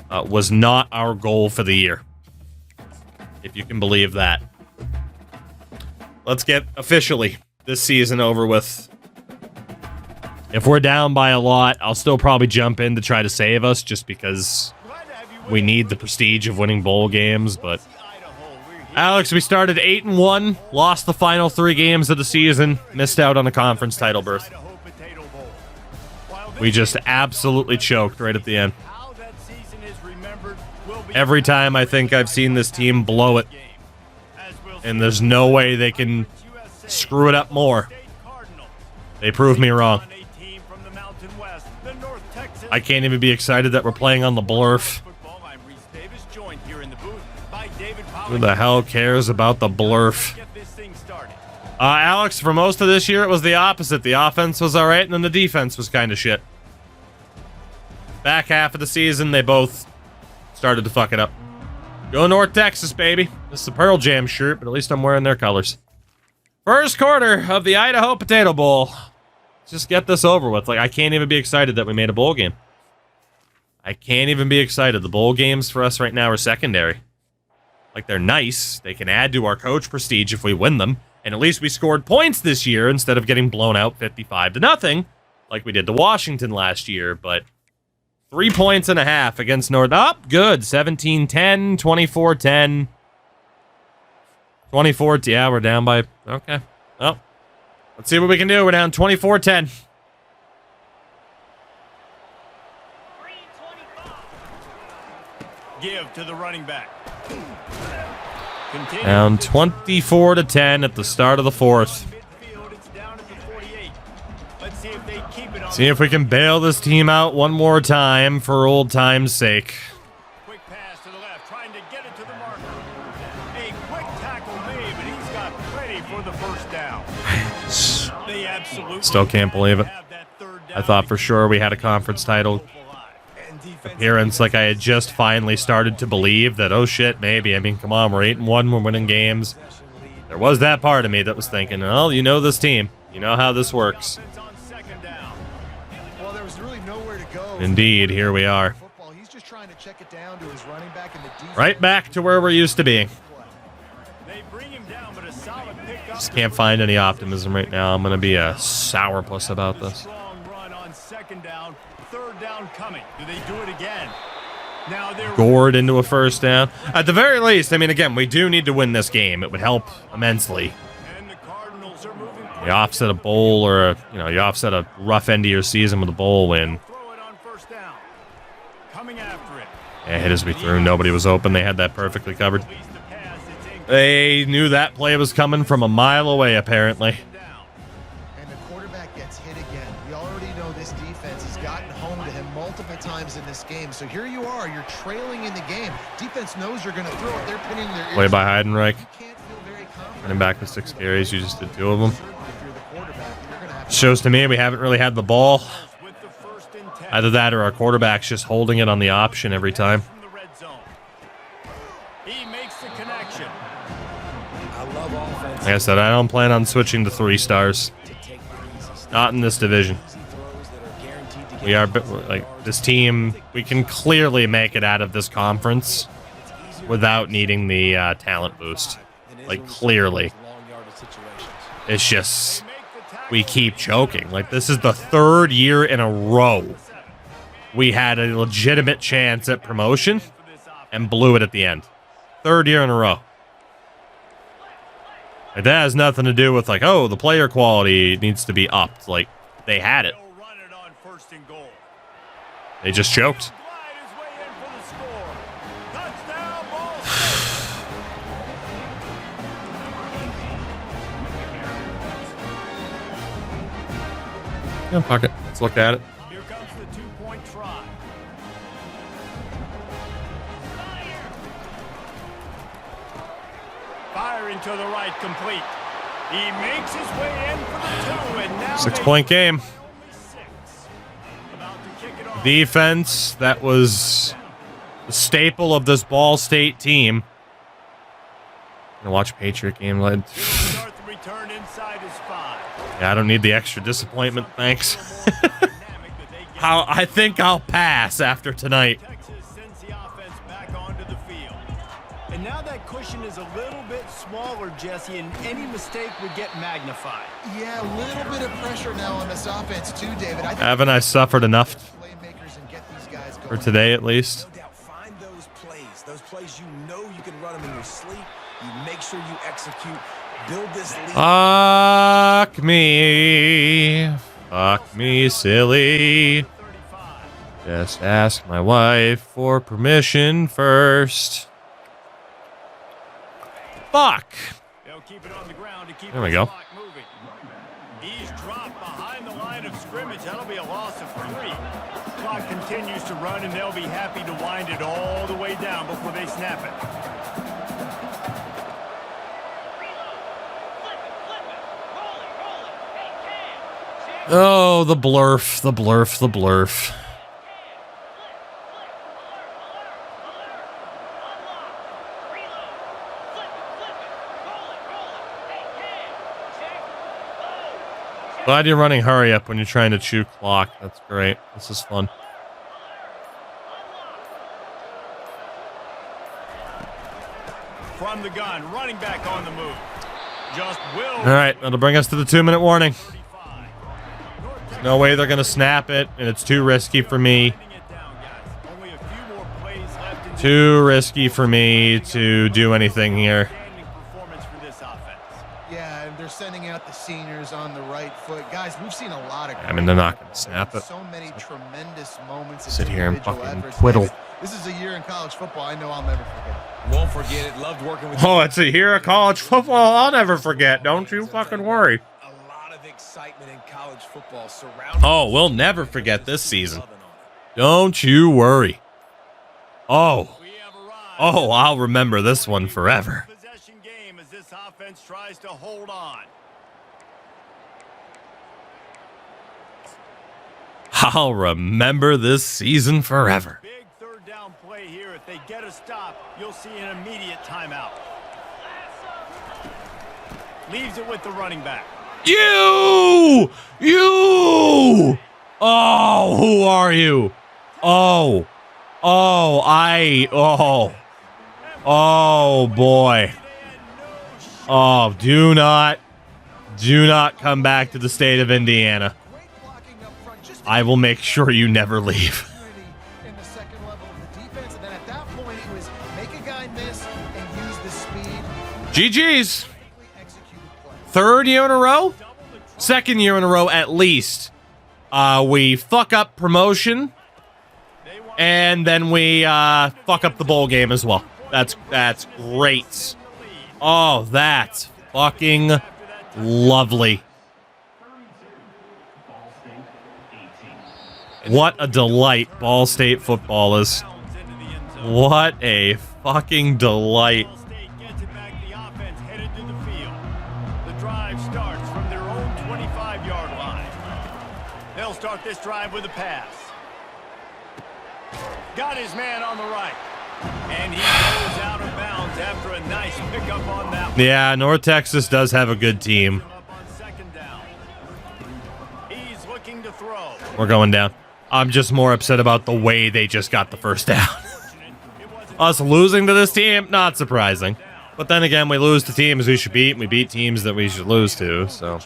was not our goal for the year. If you can believe that. Let's get officially this season over with. If we're down by a lot, I'll still probably jump in to try to save us just because we need the prestige of winning bowl games, but Alex, we started 8-1, lost the final 3 games of the season, missed out on the conference title berth. We just absolutely choked right at the end. Every time I think I've seen this team blow it, and there's no way they can screw it up more. They prove me wrong. I can't even be excited that we're playing on the Blurf. Who the hell cares about the Blurf? Alex, for most of this year, it was the opposite. The offense was all right, and then the defense was kind of shit. Back half of the season, they both started to fuck it up. Go North Texas, baby. This is the Pearl Jam shirt, but at least I'm wearing their colors. First quarter of the Idaho Potato Bowl. Just get this over with. Like, I can't even be excited that we made a bowl game. I can't even be excited. The bowl games for us right now are secondary. Like, they're nice. They can add to our coach prestige if we win them. And at least we scored points this year instead of getting blown out 55-0, like we did to Washington last year. But 3 points and a half against North. Up, good. 17-10, 24-10. 24. Yeah, we're down by. Okay. Well, let's see what we can do. We're down 24-10. Give to the running back. Down 24-10 at the start of the fourth. See if we can bail this team out one more time for old time's sake. Quick pass to the left, trying to get it to the marker. A quick tackle made, but he's got plenty for the first down. They absolutely Still can't believe it. I thought for sure we had a conference title appearance. Like, I had just finally started to believe that, oh shit, maybe. I mean, come on, we're 8-1, we're winning games. There was that part of me that was thinking, oh, you know this team. You know how this works. Well, there was really nowhere to go. Indeed, here we are. He's just trying to check it down to his running back in the defense. Right back to where we're used to being. They bring him down, but a solid pickup. Just can't find any optimism right now. I'm going to be a sourpuss about this. Strong run on second down, third down coming. Do they do it again? Now they're Gored into a first down. At the very least, I mean, again, we do need to win this game. It would help immensely. and the Cardinals are moving. You offset a bowl or you offset a rough end of your season with a bowl win. Throw it on first down. Coming after it. Yeah, hit as we threw. Nobody was open. They had that perfectly covered. Leads the pass. It's incomplete. They knew that play was coming from a mile away, apparently. Down. And the quarterback gets hit again. We already know this defense has gotten home to him multiple times in this game. So here you are. You're trailing in the game. Defense knows you're going to throw it. They're pinning their ears. Play by Heidenreich. You can't feel very confident. Running back with 6 carries. You just did 2 of them. Certainly, if you're the quarterback, you're going to have to Shows to me we haven't really had the ball. With the first and 10 Either that or our quarterback's just holding it on the option every time. from the red zone. He makes the connection. I love offense. Like I said, I don't plan on switching to 3 stars. To take the easy steps, Not in this division. easy throws that are guaranteed to get We are, like, this team, we can clearly make it out of this conference without needing the talent boost. Like, clearly. long yardage situations. It's just, we keep choking. Like, this is the 3rd year in a row we had a legitimate chance at promotion and blew it at the end. 3rd year in a row. Like, that has nothing to do with, like, oh, the player quality needs to be upped. Like, they had it. He'll run it on first and goal. They just choked. Glide his way in for the score. Touchdown, ball. Yeah, fuck it. Let's look at it. Here comes the 2-point try. Firing to the right, complete. He makes his way in for the 2, and now 6-point game. only 6. About to kick it off. Defense, that was the staple of this Ball State team. Gonna watch Patriot game. Start the return inside his 5. Yeah, I don't need the extra disappointment, thanks. I think I'll pass after tonight. Texas sends the offense back onto the field. And now that cushion is a little bit smaller, Jesse, and any mistake would get magnified. Yeah, a little bit of pressure now on this offense too, David. I think Haven't I suffered enough playmakers and get these guys for going. today, at least? No doubt, find those sleep. You make sure you execute. Build this lead. Fuck me. Fuck me, silly. Just ask my wife for permission first. Fuck. They'll keep it on the ground to keep There we the go. clock moving. He's dropped behind the line of scrimmage. That'll be a loss of 3. Clock continues to run, and they'll be happy to wind it all the way down before they snap it. Oh, the blurf, the blurf, the blurf. Glad you're running hurry up when you're trying to chew clock. That's great. This is fun. From the gun, running back on the move. Just will. All right, that'll bring us to the 2-minute warning. There's no way they're going to snap it, and it's too risky for me. Too risky for me to do anything here. Yeah, and they're sending out the seniors on the right foot. Guys, we've seen a lot of. I mean, they're not going to snap it. So many tremendous moments. Sit here and individual fucking efforts. twiddle. This is a year in college football I know I'll never forget. Won't forget it. Loved working with Oh, it's a year of college football I'll never forget. Don't you fucking worry. a lot of excitement in college football surrounding. Oh, we'll never forget this season. Don't you worry. Oh. Oh, I'll remember this one forever. Possession game as this offense tries to hold on. I'll remember this season forever. Big third down play here. If they get a stop, you'll see an immediate timeout. Leaves it with the running back. You! Oh, who are you? Oh. Oh, boy. Oh, do not come back to the state of Indiana. I will make sure you never leave. In the second level of the defense, and then at that point it was make a guy miss and use the speed. GG's. Third year in a row? Second year in a row at least. We fuck up promotion. And then we fuck up the bowl game as well. That's great. Oh, that's fucking lovely. What a delight Ball State football is. What a fucking delight. Ball State gets it back. The offense headed to the field. The drive starts from their own 25-yard line. They'll start this drive with a pass. Got his man on the right. And he goes out of bounds after a nice pickup on that one. Yeah, North Texas does have a good team. Up on second down. He's looking to throw. We're going down. I'm just more upset about the way they just got the first down. Us losing to this team, not surprising. But then again, we lose to teams we should beat, and we beat teams that we should lose to, so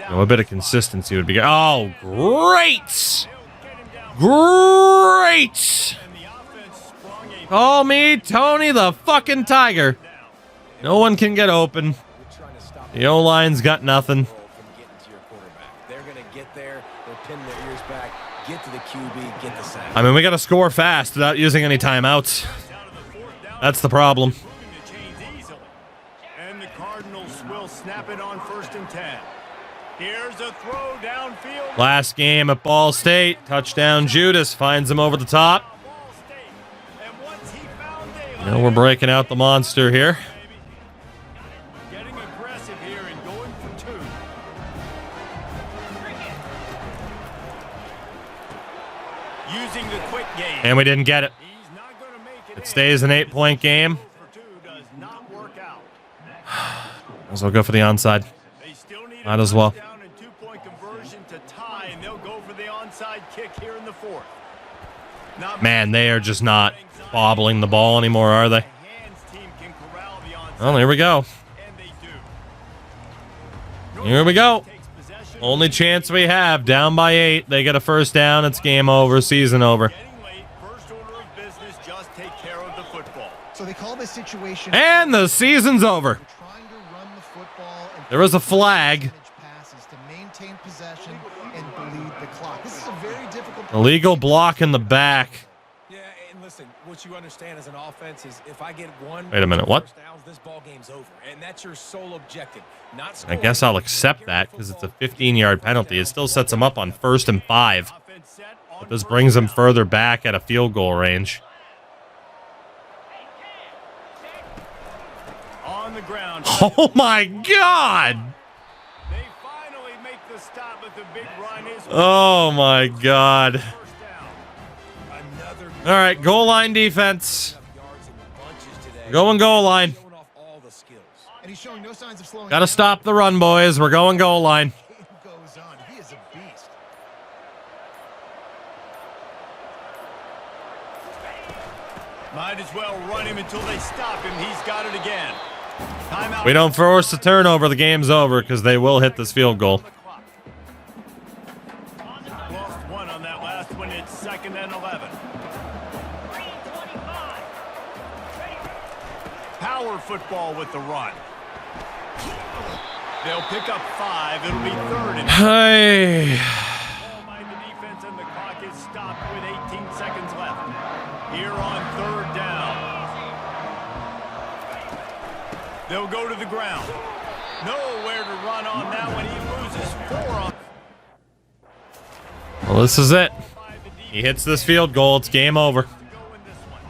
a bit of consistency would be good. Oh, great! Great! Call me Tony the fucking Tiger. No one can get open. The O-line's got nothing. They're going to get there. They'll pin their ears back, get to the QB, get the sack. I mean, we got to score fast without using any timeouts. That's the problem. And the Cardinals will snap it on 1st and 10. Here's a throw downfield. Last game at Ball State. Touchdown Judas finds him over the top. You know, we're breaking out the monster here. Getting aggressive here and going for 2. Using the quick game. And we didn't get it. He's not going to make it. It stays an 8-point game. For 2 does not work out. Might as well go for the onside. They still need Might as well. touchdown and 2-point conversion to tie, and they'll go for the onside kick here in the 4th. Man, they are just not bobbling the ball anymore, are they? Well, here we go. Here we go. Only chance we have. Down by 8. They get a first down. It's game over. Season over. So they called the situation. And the season's over. Trying to run the football and There was a flag. passes to maintain possession and bleed the clock. This is a very difficult. Illegal block in the back. Yeah, and listen, what you understand as an offense is if I get one. Wait a minute, what? first downs, this ball game's over, and that's your sole objective. Not I scoring. guess I'll accept that because it's a 15-yard penalty. It still sets him up on 1st and 5. Offense set on But this first brings him down. further back at a field goal range. On the ground. Oh my God! They finally make the stop, but the big run is Oh my God. first down. Another All right, goal line defense. yards in bunches today. Going goal line. Showing off all the skills. And he's showing no signs of slowing Got to down. stop the run, boys. We're going goal line. Game goes on. He is a beast. Might as well run him until they stop him. He's got it again. Timeout. We don't force the turnover, the game's over because they will hit this field goal. Lost one on that last one. It's 2nd and 11. Power football with the run. They'll pick up 5. It'll be 3rd and Hey. ball by the defense, and the clock is stopped with 18 seconds left. Here on 3rd down. They'll go to the ground. Nowhere to run on that one. He loses 4 on Well, this is it. 5. The He hits this field goal. It's game over. to go in this one.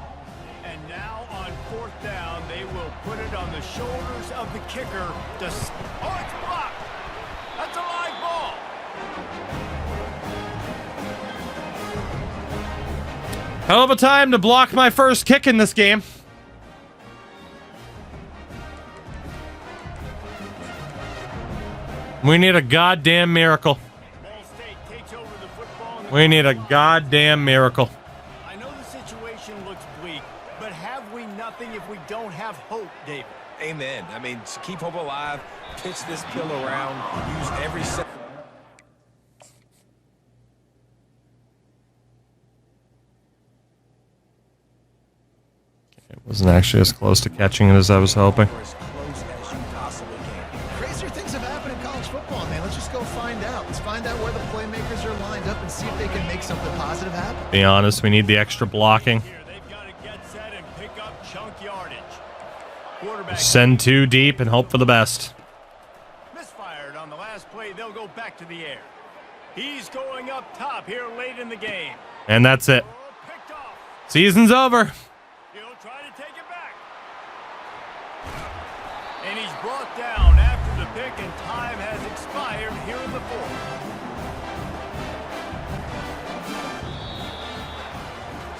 And now on 4th down, they will put it on the shoulders of the kicker. To oh, it's blocked. That's a live ball. Hell of a time to block my first kick in this game. We need a goddamn miracle. Ball State takes over the football. And We need a goddamn miracle. I know the situation looks bleak, but have we nothing if we don't have hope, David? Amen. I mean, to keep hope alive, pitch this pill around, use every second. It wasn't actually as close to catching it as I was hoping. Or as close as you possibly can. Crazier things have happened in college football, man. Let's just go find out. Let's find out where the playmakers are lined up and see if they can make something positive happen. Be honest, we need the extra blocking. Here, they've got to get set and pick up chunk yardage. Quarterback Send 2 deep and hope for the best. misfired on the last play. They'll go back to the air. He's going up top here late in the game. And that's it. Oh, picked off. Season's over. He'll try to take it back. And he's brought down after the pick, and time has expired here in the 4th.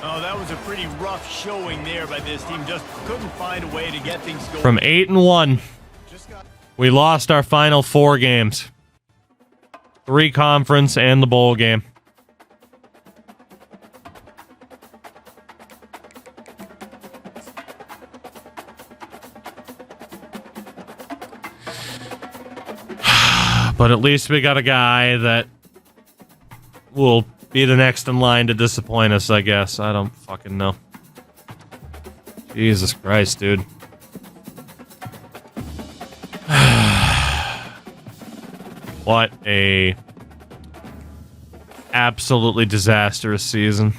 Oh, that was a pretty rough showing there by this team. Just couldn't find a way to get things going. From 8-1, Just got we lost our final 4 games. 3 conference and the bowl game. But at least we got a guy that will be the next in line to disappoint us, I guess. I don't fucking know. Jesus Christ, dude. What a absolutely disastrous season.